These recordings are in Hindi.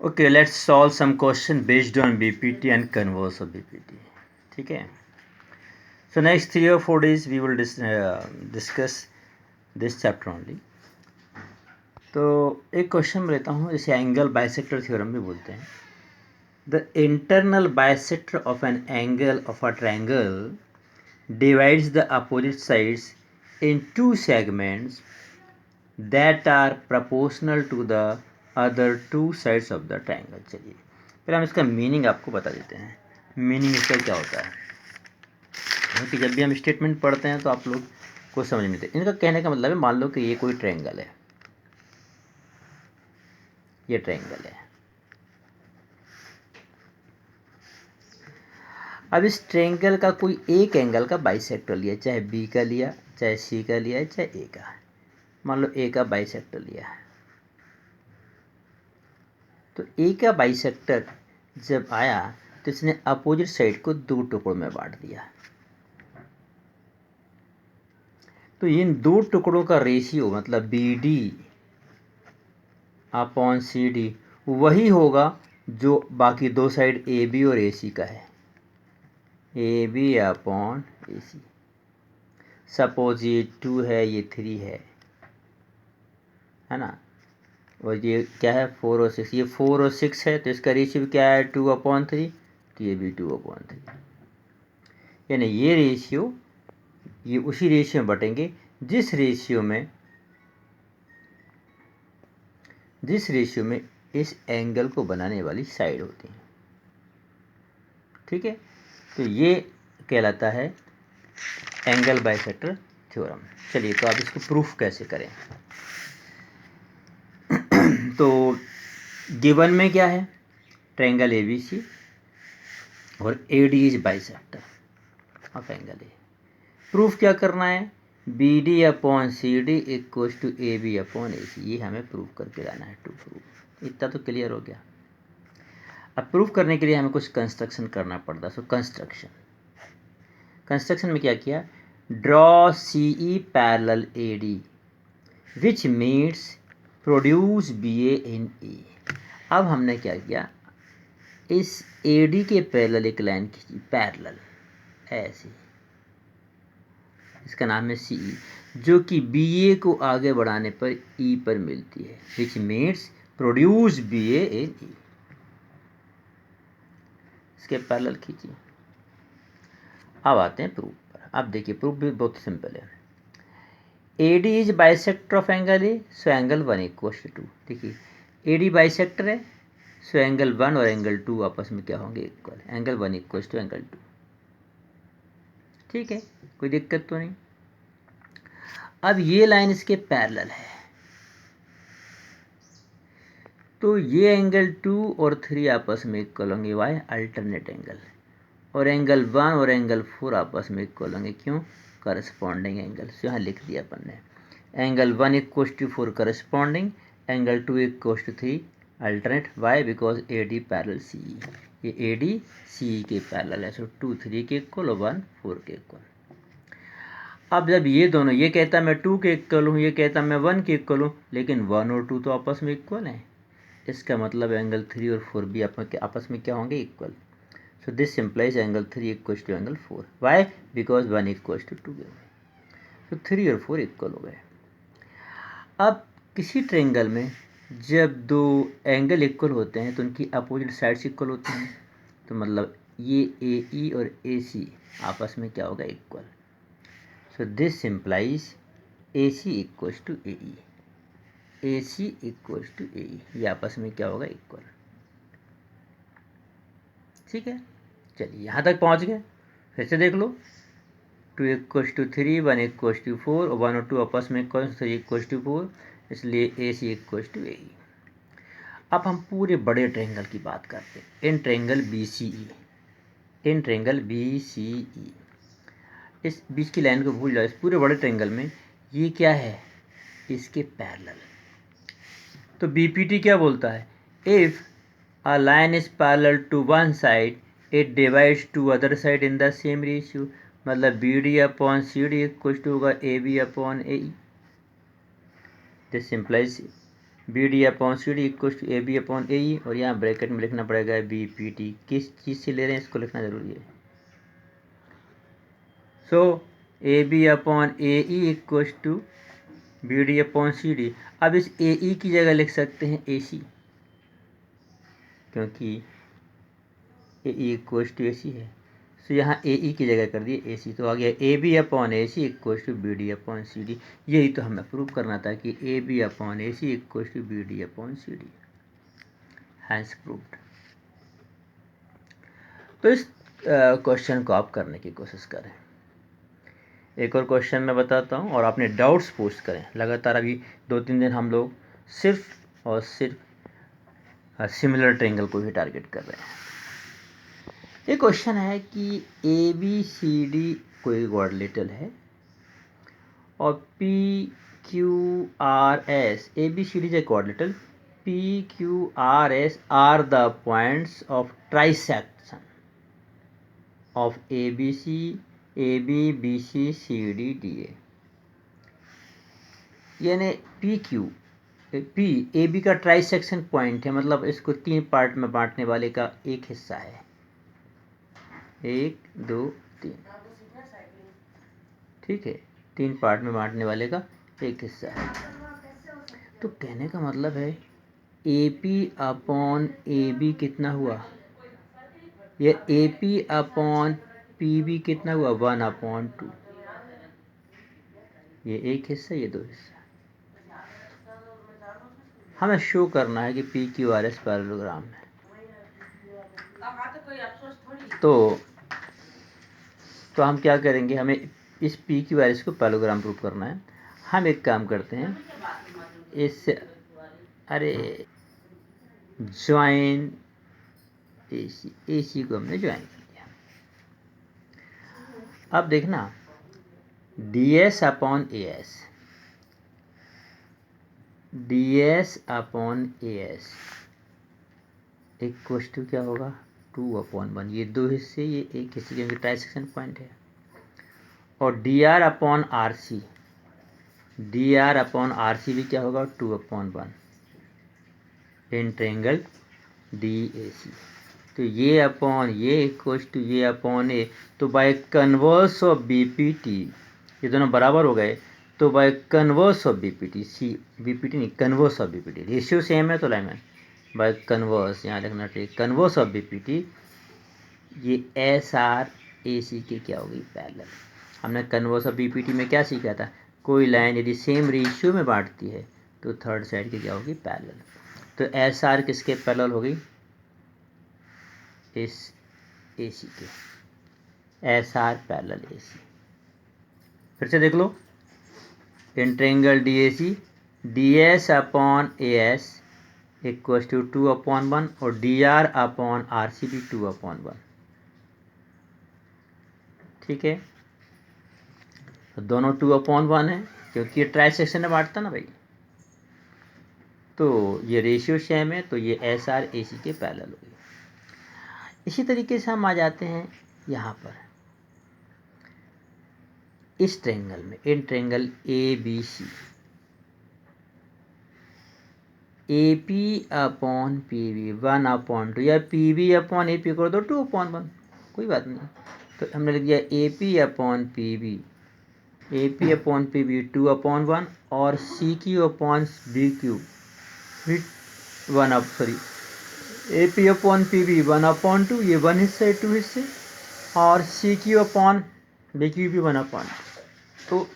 Okay, let's solve some question based on BPT and converse of BPT. ठीक है. So next 3 or 4 days we will discuss this chapter only. तो एक क्वेश्चन मैं लेता हूँ, जैसे एंगल बाइसेक्टर थ्योरम भी बोलते हैं. The internal bisector of an angle of a triangle divides the opposite sides in two segments that are proportional to the other two sides of the triangle. चलिए पहले हम इसका मीनिंग आपको बता देते हैं. मीनिंग इसका क्या होता है, क्योंकि जब भी हम स्टेटमेंट पढ़ते हैं तो आप लोग को समझ में आते. इनका कहने का मतलब है, मान लो कि ये कोई ट्रायंगल है, ये ट्रायंगल है. अब इस ट्रायंगल का कोई एक एंगल का बाइसेक्टर लिया, चाहे बी का लिया, चाहे सी का लिया, चाहे ए का. मान लो ए का बाइसेक्टर लिया है, तो ए का बाइसेक्टर जब आया तो इसने अपोजिट साइड को दो टुकड़ों में बांट दिया. तो इन दो टुकड़ों का रेशियो मतलब B D upon C D वही होगा जो बाकी दो साइड ए बी और ए सी का है. A B upon A C. Suppose ये 2 है, ये 3 है ना, और ये क्या है 4 और 6. ये 4 और 6 है, तो इसका रेशियो क्या है 2/3, तो ये भी 2/3. यानी ये रेशियो, ये उसी रेशियो में बटेंगे जिस रेशियो में इस एंगल को बनाने वाली साइड होती है. ठीक है, तो ये कहलाता है एंगल बाइसेक्टर थ्योरम. चलिए, तो आप इसको प्रूफ कैसे करें. तो गिवन में क्या है, ट्रायंगल एबीसी और AD is bisector of angle A. Proof क्या करना है, B D upon C D equal to A B upon A C. ये हमें प्रूफ करके लाना है. टू प्रूफ, इतना तो क्लियर हो गया. अब प्रूफ करने के लिए हमें कुछ कंस्ट्रक्शन करना पड़ता है. सो कंस्ट्रक्शन में क्या किया, draw C E parallel A D which meets produce B A in E. अब हमने क्या किया, इस ए डी के पैरेलल एक लाइन खींची, पैरेलल ऐसी, इसका नाम है सी ई, जो कि बी ए को आगे बढ़ाने पर ई पर मिलती है. विच meets produce B A in ई. इसके पैरेलल खींचिए. अब आते हैं प्रूफ पर. अब देखिए, प्रूफ भी बहुत सिंपल है. A D is bisector of angle A, so angle 1 equals to 2. देखिए, ए डी बाइसेक्टर है, सो एंगल 1 और एंगल 2 आपस में क्या होंगे, equal. Angle 1 equals to angle 2. ठीक है, कोई दिक्कत तो नहीं. अब ये लाइन इसके पैरेलल है, तो ये एंगल 2 और 3 आपस में इक्वल होंगे. Why, alternate angle. और एंगल 1 और एंगल 4 आपस में इक्वल होंगे. क्यों, करस्पॉन्डिंग एंगल. सो यहाँ लिख दिया अपन ने, angle 1 equals to 4 corresponding, angle 2 equals to 3 alternate. Why, because A D parallel C E. ये ए डी सी ई के पैरेलल है. सो 2 3 के इक्वल और 1 4 के इक्वल. अब जब ये दोनों, ये कहता मैं 2 के इक्वल हूँ, ये कहता मैं 1 के इक्वल हूँ, लेकिन 1 और 2 तो आपस में इक्वल हैं. इसका मतलब एंगल 3 और 4 भी आपस में क्या होंगे, equal. So this implies angle 3 equals to angle 4. Why, because 1 equals to 2. तो 3 और 4 इक्वल हो गए. अब किसी ट्रायंगल में जब दो एंगल इक्वल होते हैं तो उनकी अपोजिट साइड्स इक्वल होती हैं. तो मतलब ये ए ई और ए सी आपस में क्या होगा, equal. So this implies A C equals to A E. A C equals to A E, ये आपस में क्या होगा, इक्वल. ठीक है, चलिए यहाँ तक पहुँच गए. फिर से देख लो, 2 इक्वल्स टू 3, 1 इक्वल्स टू 4, और 1 और 2 आपस में इक्वल, 3 इक्वल्स टू 4, इसलिए ए सी इक्वल्स टू ए ई. अब हम पूरे बड़े ट्रायंगल की बात करते हैं. In triangle B C E, in triangle B C E, इस बीच की लाइन को भूल जाओ. इस पूरे बड़े ट्रायंगल में ये क्या है, इसके पैरेलल. तो बीपीटी क्या बोलता है, if a line is parallel to one side it divides to other side in the same ratio. मतलब B D upon C D equal to होगा A B upon A E. This implies B D upon C D equal to A B upon A E, और यहाँ ब्रैकेट में लिखना पड़ेगा बी पी टी। किस चीज़ से ले रहे हैं इसको लिखना जरूरी है। So A B upon A E equal to B D upon C D. अब इस ए ई की जगह लिख सकते हैं ए सी, क्योंकि ए ई इक्वल टू ए सी है। तो यहाँ ए ई की जगह कर दिए ए सी, तो आ गया A B upon A C equal to B D upon C D. यही तो हमें प्रूव करना था कि A B upon A C equal to B D upon C D. Hence proved. तो इस क्वेश्चन को आप करने की कोशिश करें। एक और क्वेश्चन मैं बताता हूँ और अपने डाउट्स पोस्ट करें। लगातार अभी 2-3 दिन हम लोग सिर्फ और सिर्फ सिमिलर ट्रायंगल को ही टारगेट कर रहे हैं। ये क्वेश्चन है कि ए बी सी डी कोई क्वाड्रिलेटरल है और P Q R S, A B C D is a quadrilateral, P Q R S are the points of trisection of A B C, A B B C C D D A. यानी P Q, P A B का ट्राइसेक्शन पॉइंट है, मतलब इसको 3 पार्ट में बांटने वाले का एक हिस्सा है। 1 2 3, ठीक है, 3 पार्ट में बांटने वाले का एक हिस्सा है। तो कहने का मतलब है A P upon A B कितना हुआ, ये A P upon P B कितना हुआ 1/2। ये एक हिस्सा, ये 2 हिस्सा। हमें शो करना है कि P Q R S parallelogram है। तो हम क्या करेंगे, हमें इस पी क्यू आर एस को पैरेललोग्राम प्रूव करना है। हम एक काम करते हैं, इस ज्वाइन ए सी को हमने ज्वाइन कर दिया। अब देखना D S upon A S, D S upon A S equal to क्या होगा 2/1। ये 2 हिस्से, ये एक हिस्से, क्योंकि ट्राइसेक्शन पॉइंट है। और D R upon R C, D R upon R C भी क्या होगा 2/1 इन ट्रायंगल डी ए सी। तो ये अपॉन ये इक्वल टू ये अपॉन ए, तो by converse of B P T ये दोनों बराबर हो गए। तो by converse of B P T, C B P T नहीं, converse of B P T, ratio same है तो लाइन बाय कन्वर्स यहाँ लिखना चाहिए, converse of B P T, ये एस आर ए सी के क्या होगी पैरेलल। हमने converse of B P T में क्या सीखा था, कोई लाइन यदि सेम रेशियो में बांटती है तो थर्ड साइड की क्या होगी पैरेलल। तो एस आर किसके पैरेलल हो गई, इस ए सी के, S R parallel A C. फिर से देख लो, इन triangle D A C D S upon A S equal to 2/1 और D R upon R C भी 2/1। ठीक है, तो दोनों 2/1 है, क्योंकि ये ट्राइसेक्शन में बांटता ना भाई। तो ये रेशियो सेम है, तो ये एस आर ए सी के पैरेलल हो गई। इसी तरीके से हम आ जाते हैं यहाँ पर इस ट्रायंगल में, in triangle A B C, A P upon P B 1/2 या P B upon A P कर दो 2/1, कोई बात नहीं। तो हमने लिख दिया A P upon P B, A P upon P B 2/1 और C Q upon B Q भी A P upon P B 1/2, ये 1 हिस्से 2 हिस्से, और C Q upon B Q भी 1/2। तो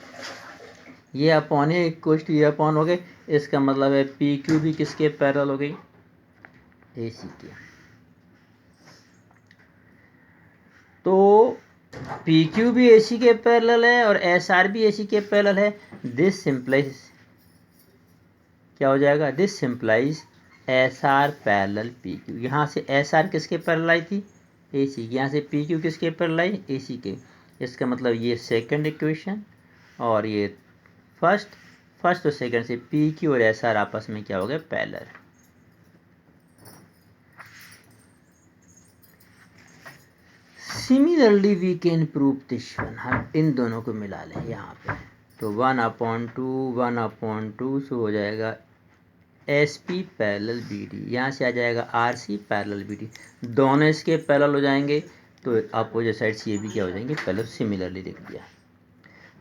ये अपॉन है इक्वल टू ये अपॉन हो गए। इसका मतलब है पी क्यू भी किसके पैरेलल हो गई, ए सी के। तो पी क्यू भी ए सी के पैरेलल है और एस आर भी ए सी के पैरेलल है। दिस सिंप्लाइज क्या हो जाएगा, this simplifies S R parallel P Q. यहाँ से एस आर किसके पैरेलल आई थी, ए सी। यहाँ से पी क्यू किसके पैरेलल आई, ए सी के। इसका मतलब ये सेकंड इक्वेशन और ये फर्स्ट और सेकंड से पी क्यू और एस आर आपस में क्या हो गए parallel. Similarly we can prove this one, हम इन दोनों को मिला लें यहाँ पे। तो 1/2 1/2 सो हो जाएगा S P parallel B D, यहाँ से आ जाएगा R C parallel B D, दोनों इसके पैरेलल हो जाएंगे तो अपोजिट साइड सी बी क्या हो जाएंगे पैरेलल, सिमिलरली लिख दिया।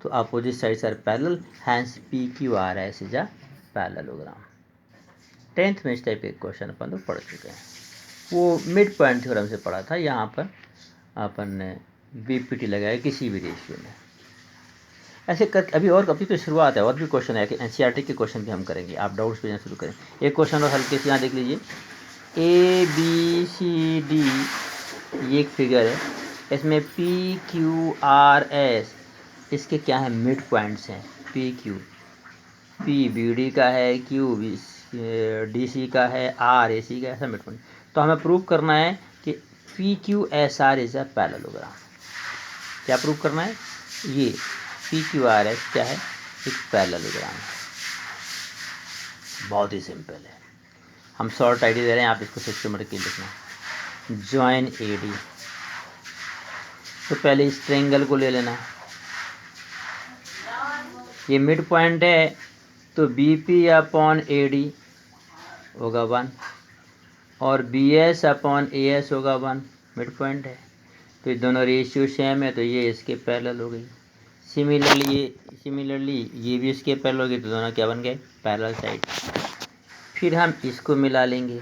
तो opposite sides are parallel, hence P Q R S is a parallelogram. 10th में इस टाइप के क्वेश्चन अपन लोग पढ़ चुके हैं, वो मिड पॉइंट थ्योरम से पढ़ा था। यहाँ पर अपन ने बीपीटी लगाया किसी भी रेशियो में ऐसे कर। अभी तो शुरुआत है, और भी क्वेश्चन है कि एनसीईआरटी के क्वेश्चन भी हम करेंगे, आप डाउट्स भेजना शुरू करें। एक क्वेश्चन और हल्के से यहाँ देख लीजिए, ए बी सी डी, ये एक फिगर है, इसमें पी क्यू आर एस इसके क्या है मिड पॉइंट्स हैं। P Q, P B D का है, क्यू डी सी का है, आर ए सी का, ऐसा मिड पॉइंट। तो हमें प्रूव करना है कि P Q S R is a parallelogram. क्या प्रूव करना है, ये पी क्यू आर एस क्या है, एक पैरेललोग्राम है। बहुत ही सिंपल है, हम शॉर्ट आइडिया दे रहे हैं, आप इसको सिस्टमेटिक लिखना। ज्वाइन ए डी, तो पहले इस ट्रायंगल को ले लेना, ये मिड पॉइंट है तो B P upon A D होगा 1 और B S upon A S होगा 1, मिड पॉइंट है। तो ये दोनों रेशियो सेम है तो ये इसके पैरेलल हो गई। सिमिलरली ये भी इसके पैरेलल हो गई, तो दोनों क्या बन गए, पैरेलल साइड। फिर हम इसको मिला लेंगे,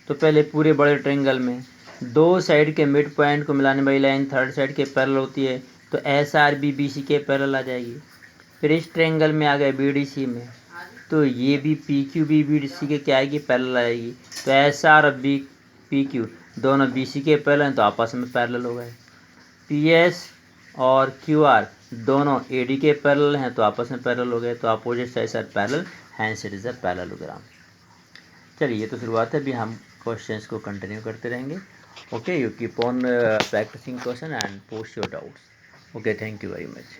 तो पहले पूरे बड़े ट्रायंगल में दो साइड के मिड पॉइंट को मिलाने वाली लाइन थर्ड साइड के पैरेलल होती है, तो S R B B C के पैरेलल आ जाएगी। फिर इस ट्रायंगल में आ गए बी डी सी में, तो ये भी P Q B B D C के क्या आएगी, पैरेलल आएगी। तो एस आर और बी पी क्यू दोनों बी सी के पैरेलल हैं तो आपस में पैरेलल हो गए। पी एस और क्यू आर दोनों ए डी के पैरेलल हैं तो आपस में पैरेलल हो गए। तो opposite sides are parallel, hence it is a parallelogram. चलिए, ये तो शुरुआत है, अभी हम क्वेश्चंस को कंटिन्यू करते रहेंगे। Okay, you keep on practicing question and post your doubts. Okay, thank you very much.